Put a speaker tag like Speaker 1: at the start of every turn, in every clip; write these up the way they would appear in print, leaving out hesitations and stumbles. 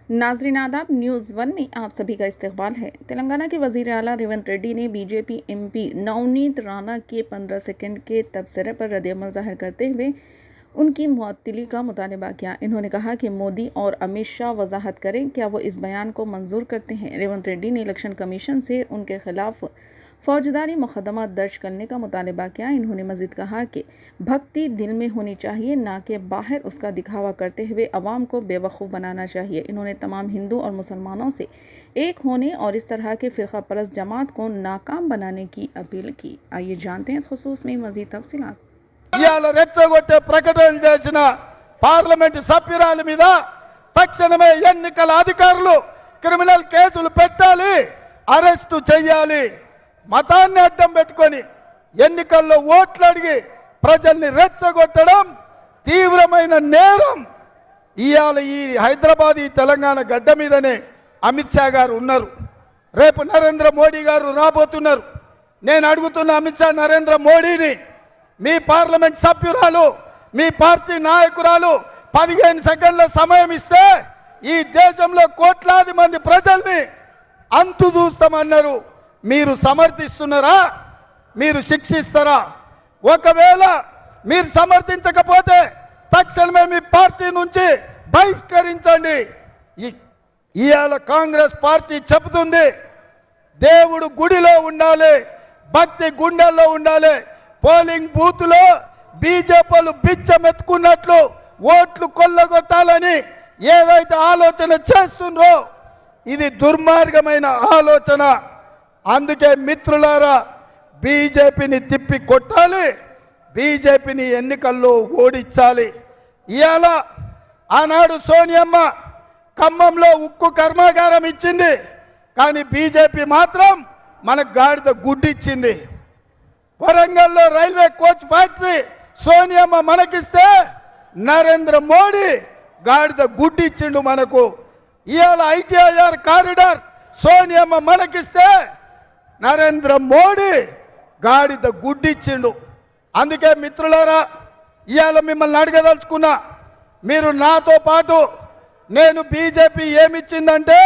Speaker 1: नाज़रीन आदाब, न्यूज़ 1 में आप सभी का इस्तकबाल है। तेलंगाना के वज़ीर आला रेवंत रेड्डी ने बीजेपी एमपी नवनीत राणा के 15 सेकंड के तबसरे पर रद्द-ए-अमल ज़ाहिर करते हुए उनकी मुअत्तली का मुतालबा किया। इन्होंने कहा कि मोदी और अमित शाह वजाहत करें, क्या वो इस बयान को मंजूर करते हैं। रेवंत रेड्डी ने इलेक्शन कमीशन से उनके खिलाफ फौजदारी मुकदमा दर्ज करने का मुतालबा किया। इन्होंने मज़ीद कहा कि भक्ति दिल में होनी चाहिए, ना कि बाहर उसका दिखावा करते हुए अवाम को बेवकूफ़ बनाना चाहिए। इन्होंने तमाम हिंदू और मुसलमानों से एक होने और इस तरह के फ़िरका परस्त जमात को नाकाम बनाने की अपील की। आइए जानते हैं इस खुसूस में मज़ीद तफसीलात।
Speaker 2: రెచ్చగొట్టే ప్రకటన చేసిన పార్లమెంట్ సభ్యురాలి మీద తక్షణమే ఎన్నికల అధికారులు క్రిమినల్ కేసులు పెట్టాలి, అరెస్టు చేయాలి. మతాన్ని అడ్డం పెట్టుకొని ఎన్నికల్లో ఓట్లు అడిగి ప్రజల్ని రెచ్చగొట్టడం తీవ్రమైన నేరం. ఇవాళ ఈ హైదరాబాద్ ఈ తెలంగాణ గడ్డ మీదనే అమిత్ షా గారు ఉన్నారు, రేపు నరేంద్ర మోడీ గారు రాబోతున్నారు. నేను అడుగుతున్న అమిత్ షా నరేంద్ర మోడీని, మీ పార్లమెంట్ సభ్యురాలు, మీ పార్టీ నాయకురాలు 15 సెకండ్ల సమయం ఇస్తే ఈ దేశంలో కోట్లాది మంది ప్రజల్ని అంతు చూస్తామన్నారు. మీరు సమర్థిస్తున్నారా? మీరు శిక్షిస్తారా? ఒకవేళ మీరు సమర్థించకపోతే తక్షణమే మీ పార్టీ నుంచి బహిష్కరించండి. ఇవాళ కాంగ్రెస్ పార్టీ చెబుతుంది, దేవుడు గుడిలో ఉండాలి, భక్తి గుండెల్లో ఉండాలి. పోలింగ్ బూత్లో బీజేపీలు బిచ్చమెత్తుకున్నట్లు ఓట్లు కొల్లగొట్టాలని ఏదైతే ఆలోచన చేస్తుండ్రో ఇది దుర్మార్గమైన ఆలోచన. అందుకే మిత్రులారా, బీజేపీని తిప్పి కొట్టాలి, బీజేపీని ఎన్నికల్లో ఓడించాలి. ఇవాళ ఆనాడు సోనియమ్మ ఖమ్మంలో ఉక్కు కర్మాగారం ఇచ్చింది, కానీ బీజేపీ మాత్రం మనకు గాడిద గుడ్డిచ్చింది. వరంగల్లో రైల్వే కోచ్ ఫ్యాక్టరీ సోనియమ్మ మనకిస్తే నరేంద్ర మోడీ గాడిద గుడ్డిచ్చిండు మనకు. ఇవాళ ఐటీఐఆర్ కారిడార్ సోనియమ్మ మనకిస్తే నరేంద్ర మోడీ గాడిద గుడ్డిచ్చిండు. అందుకే మిత్రులారా, ఇవాళ మిమ్మల్ని అడగదలుచుకున్నా, మీరు నాతో పాటు నేను బీజేపీ ఏమిచ్చిందంటే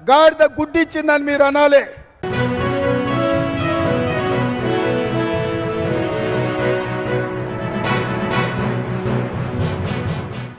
Speaker 2: గాడిద గుడ్డిచ్చిందని మీరు అనాలి.